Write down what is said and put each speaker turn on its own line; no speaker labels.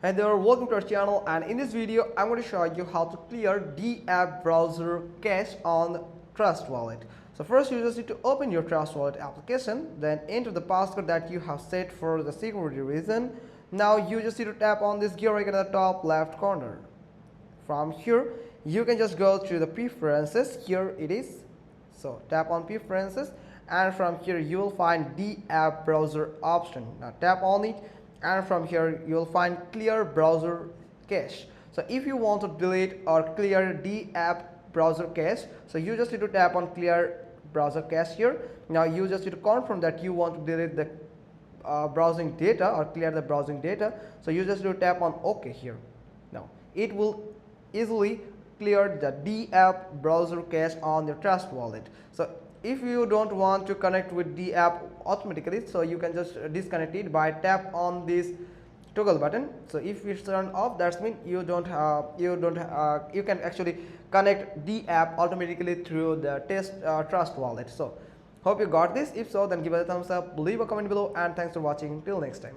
Hi there, welcome to our channel, and in this video I'm going to show you how to clear DApp browser cache on Trust Wallet. So first you just need to open your Trust Wallet application, then enter the passcode that you have set for the security reason. Now you just need to tap on this gear icon at the top left corner. From here you can just go to the preferences. Here it is. So tap on preferences, and from here you will find DApp browser option. Now tap on it, and from here you will find clear browser cache. So if you want to delete or clear DApp browser cache, so you just need to tap on clear browser cache here. Now you just need to confirm that you want to delete the browsing data or clear the browsing data. So you just need to tap on OK here. Now it will easily clear the DApp browser cache on your Trust Wallet. So if you don't want to connect with DApp automatically, so you can just disconnect it by tap on this toggle button. So if it's turned off, that means you can actually connect DApp automatically through the Trust Wallet. So hope you got this. If so, then give it a thumbs up, leave a comment below, and thanks for watching. Till next time.